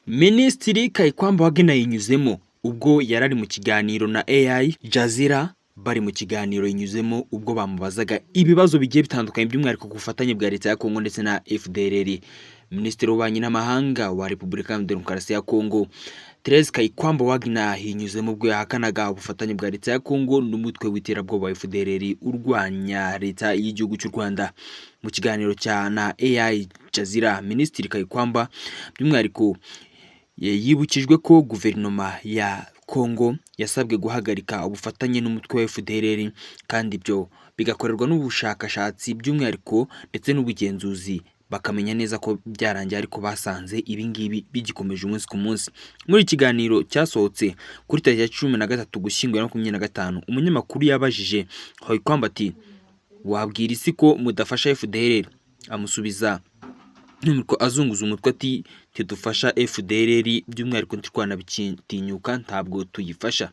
Minisitiri Kayigamba Wagner yinyuzemo ubwo yarari mu kiganiro na AI Jazeera, bari mu kiganiro yinyuzemo ubwo bamubazaga ibibazo bigiye bitandukanye by'umwihariko ku bufatanye bwa leta ya Kongo ndetse na FDLR. Minisitiri w'ububanyi n'amahanga wa Repubulika ya Demokarasi ya Kongo Thérèse Kayigamba Wagner yinyuzemo ubwo yahakanaga ubufatanye bwa leta ya Kongo n'umutwe w'iterabwoba wa FDLR urwanya leta y'igihugu cy'u Rwanda. Mu kiganiro cya na AI Jazeera, Minisitiri Kayigamba by'umwihariko yibukijwe ko guverinoma ya Kongo yasabwe guhagarika ubufatanye n'umutwe wa FDLR kandi ibyo bigakorerwa n'ubushakashatsi by'umwihariko ndetse n'ubugenzuzi bakamenya neza ko byarangiye, ariko basanze ibingibi bigikomeje umunsi ku munsi. Muri ikiganiro cyasohotse kuri tariki ya 13 Ugushyingo 2025, umunyamakuru yabajije Kayigamba ati wabwira isi ko mudafasha FDLR? Amusubiza nuko azunguza umutwe ati tidufasha FDLR, by'umwihariko ntirwana bitinyuka ntabwo tuyifasha.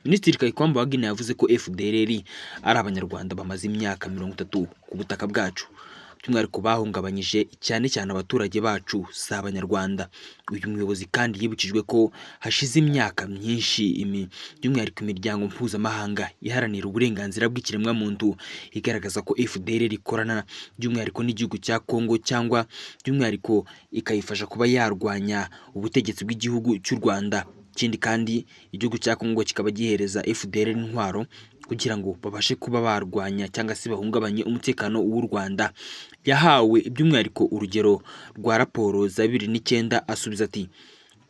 Minisitiri Kayigamba Wagner yavuze ko FDLR ari abanyarwanda bamaze imyaka 30 ku butaka bwacu, by'umwihariko bahungabanyije cyane abaturage bacu si abanyarwanda. Uyu muyobozi kandi yibukijwe ko hashize imyaka myinshi by'umwihariko imiryango mpuzamahanga iharanira uburenganzira bw'ikiremwa muntu igaragaza ko FDLR ikorana by'umwihariko n'igihugu cya Kongo, cyangwa by'umwihariko ikayifasha kuba yarwanya ubutegetsi bw'igihugu cy'u Rwanda. Ikindi kandi igihugu cya Kongo kikaba gihereza FDLR intwaro kugira ngo babashe kuba barwanya cyangwa se bahungabanye umutekano w'u Rwanda. Yahawe by'umwihariko urugero rwa raporo za 2009, asubiza ati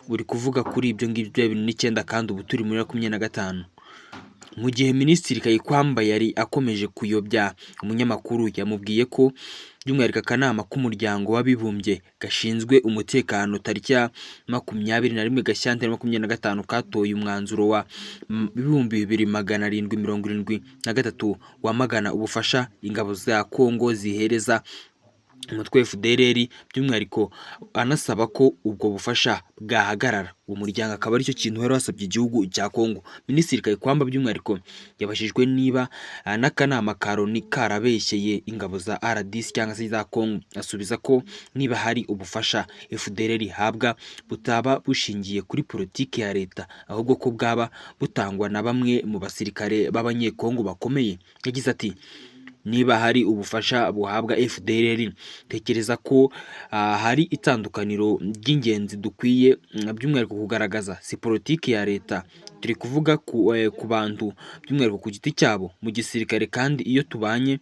uri kuvuga kuri ibyo ngibyo bya 2009 kandi ubu turi muri 2025. Mu gihe Minisitiri Kayigamba yari akomeje kuyobya, umunyamakuru yamubwiye ko by'umwihariko akanama k'umuryango w'abibumbye gashinzwe umutekano tariki ya 21 Gashyantare 2025 katoye umwanzuro wa 2773 wamagana ubufasha ingabo za Kongo zihereza umutwe FDLR, by'umwihariko anasaba ko ubwo bufasha bwahagarara. Umuryango akaba aricyo kintu wari wasabye igihugu cya Kongo. Minisitiri Kayigamba by'umwihariko yabashijwe niba n'akanama ka Loni karabeshyeye ingabo za RDC cyangwa se za Kongo, asubiza ko niba hari ubufasha FDLR ihabwa butaba bushingiye kuri politiki ya leta, ahubwo ko bwaba butangwa na bamwe mu basirikare b'abanyekongo bakomeye. Yagize ati niba hari ubufasha buhabwa FDLR, tekereza ko hari itandukaniro ry'ingenzi dukwiye by'umwihariko kugaragaza, si politiki ya leta. Turi kuvuga ku bantu by'umwihariko ku giti cyabo mu gisirikare, kandi iyo tubonye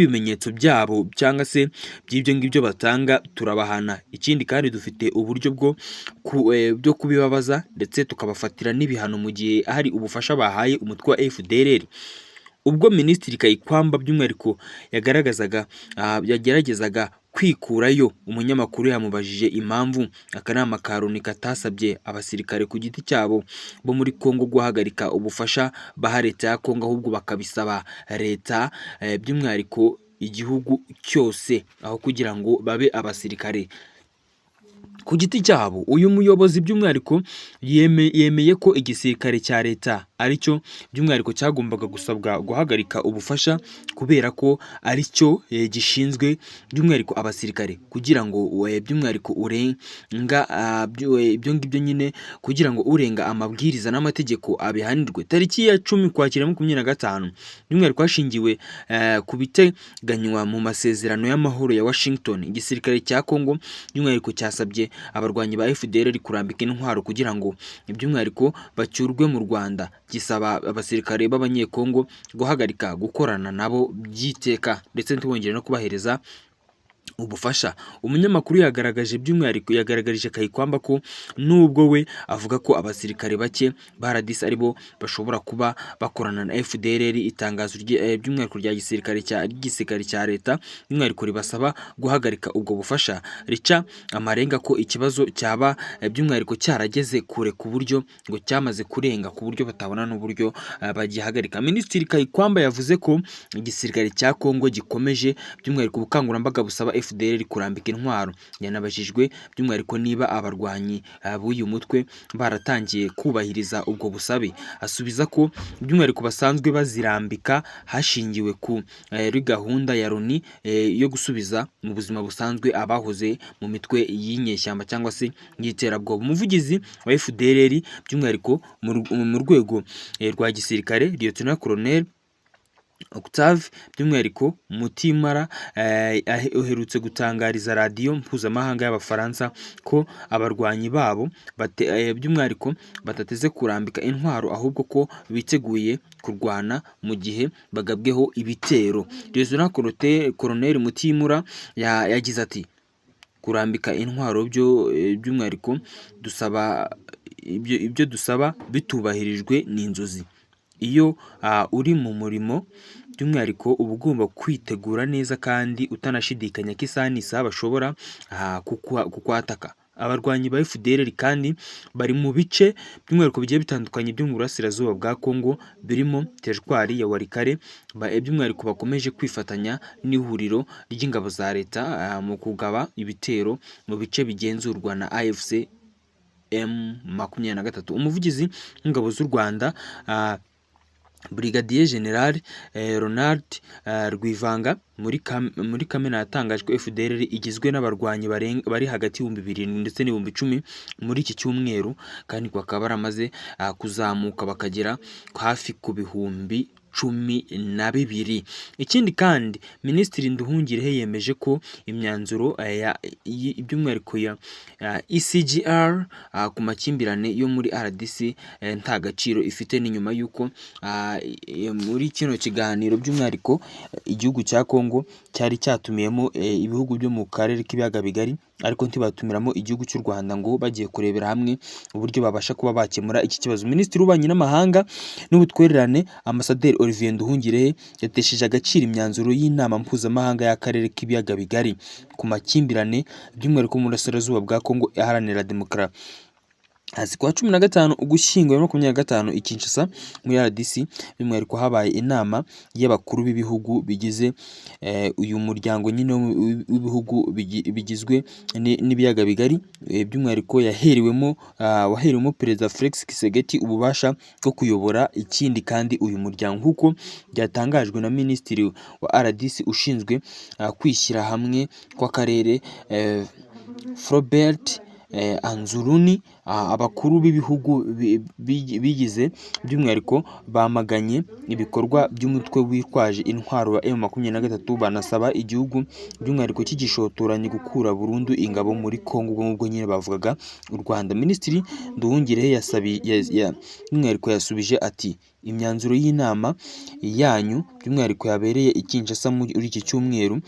ibimenyetso byabo cyangwa se by'ibyo ngibyo batanga turabahana. Ikindi kandi dufite uburyo bwo kubibabaza ndetse tukabafatira n'ibihano mu gihe hari ubufasha bahaye umutwe wa FDLR. Ubwo Minisitiri Kayigamba by'umwihariko yageragezaga kwikurayo, umunyamakuru yamubajije impamvu akanama ka Loni katasabye abasirikare ku giti cyabo bo muri Kongo guhagarika ubufasha baha leta ya Kongo, ahubwo bakabisaba leta by'umwihariko igihugu cyose, aho kugira ngo babe abasirikare ku giti cyabo. Uyu muyobozi by'umwihariko yemeye ko igisirikare cya leta aricyo by'umwihariko cyagombaga gusabwa guhagarika ubufasha, kubera ko aricyo gishinzwe by'umwihariko abasirikare, kugira ngo by'umwihariko urenga ibyo ngibyo nyine, kugira ngo urenga amabwiriza n'amategeko abihanirwe. Tariki ya 10 Ukwakira 2025 by'umwihariko hashingiwe ku biteganywa mu masezerano y'amahoro ya Washington, igisirikare cya Kongo by'umwihariko cyasabye abarwanyi ba FDLR kurambika intwaro kugira ngo by'umwihariko bacyurwe mu Rwanda. Gisaba abasirikare b'abanyekongo guhagarika gukorana nabo byiteka ndetse ntibongere no kubahereza ubufasha. Umunyamakuru yagaragarije Kayigamba ko nubwo we avuga ko abasirikare bake ba RDC aribo bashobora kuba bakorana na FDLR, itangazo by'umwihariko rya gisirikare cya leta by'umwihariko ribasaba guhagarika ubwo bufasha rica amarenga ko ikibazo cyaba by'umwihariko cyarageze kure ku buryo ngo cyamaze kurenga ku buryo batabona n'uburyo bagihagarika. Minisitiri Kayigamba yavuze ko igisirikare cya Kongo gikomeje by'umwihariko ubukangurambaga busaba FDLR kurambika intwaro. Yanabajijwe by'umwihariko niba abarwanyi b'uyu mutwe baratangiye kubahiriza ubwo busabe, asubiza ko by'umwihariko basanzwe bazirambika hashingiwe kuri gahunda ya Loni yo gusubiza mu buzima busanzwe abahoze mu mitwe y'inyeshyamba cyangwa se y'iterabwoba. Umuvugizi wa FDLR by'umwihariko mu rwego rwa gisirikare Lieutenant Colonel Octave by'umwihariko Mutimara uherutse gutangariza radiyo mpuzamahanga y'Abafaransa ko abarwanyi babo by'umwihariko batateze kurambika intwaro, ahubwo ko biteguye kurwana mu gihe bagabweho ibitero. Lieutenant Colonel Mutimura yagize ati kurambika intwaro by'umwihariko dusaba ibyo dusaba bitubahirijwe n'inzozi. Iyo uri mu murimo by'umwihariko uba ugomba kwitegura neza kandi utanashidikanya ko isaha n'isaha bashobora kukwataka. Abarwanyi ba FDLR kandi bari mu bice by'umwihariko bigiye bitandukanye byo mu burasirazuba bwa Kongo birimo teritwari ya Walikale, by'umwihariko bakomeje kwifatanya n'ihuriro ry'ingabo za leta mu kugaba ibitero mu bice bigenzurwa na AFC M23. Umuvugizi w'ingabo z'u Rwanda Brigadier General Ronald Rwivanga muri Kamena yatangaje ko FDLR igizwe n'abarwanyi bari hagati y'ibihumbi 7,000 ndetse n'ibihumbi 10 muri iki cyumweru, kandi bakaba baramaze kuzamuka bakagera hafi ku bihumbi 12. Ikindi kandi Minisitiri Nduhungirehe yemeje ko imyanzuro by'umwihariko ya ECGR ku makimbirane yo muri RDC nta gaciro ifite, n'inyuma y'uko muri kino kiganiro by'umwihariko igihugu cya Kongo cyari cyatumiyemo ibihugu byo mu karere k'ibiyaga bigari, ariko ntibatumiramo igihugu cy'u Rwanda ngo bagiye kurebera hamwe uburyo babasha kuba bakemura iki kibazo. Minisitiri w'Ububanyi n'Amahanga n'Ubutwererane Ambasaderi Olivier Nduhungirehe yatesheje agaciro imyanzuro y'inama mpuzamahanga y'akarere k'ibiyaga bigari ku makimbirane by'umwihariko mu burasirazuba bwa Kongo iharanira demokarasi. Kuwa 15 Ugushyingo 2025 i Kinshasa muri RDC by'umwihariko habaye inama y'abakuru b'ibihugu bigize uyu muryango nyine w'ibihugu bigizwe n'ibiyaga bigari, by'umwihariko waheriwemo Perezida Felix Tshisekedi ububasha bwo kuyobora ikindi kandi uyu muryango, nk'uko byatangajwe na Minisitiri wa RDC ushinzwe kwishyira hamwe kw'akarere Floribert Anzuruni. Abakuru b'ibihugu bigize by'umwihariko bamaganye ibikorwa by'umutwe witwaje intwaro wa M23, banasaba igihugu by'umwihariko cy'igishotoranye gukura burundu ingabo muri Kongo, ubwo nyine bavugaga u Rwanda. Minisitiri Nduhungirehe by'umwihariko yasubije ati imyanzuro y'inama yanyu by'umwihariko yabereye i Kinshasa muri iki cyumweru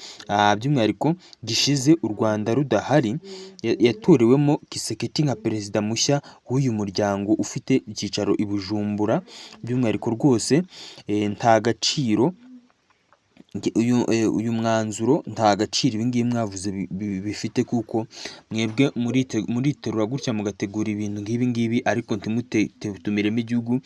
by'umwihariko gishize u Rwanda rudahari, yatorewemo Tshisekedi nka perezida mushya w'uyu muryango ufite icyicaro i Bujumbura. By'umwihariko rwose nta gaciro uyu mwanzuro, nta gaciro ibingibi mwavuze bifite, kuko mwebwe muriterura gutya mugategura ibintu nk'ibi ngibi ariko ntimutumiremo igihugu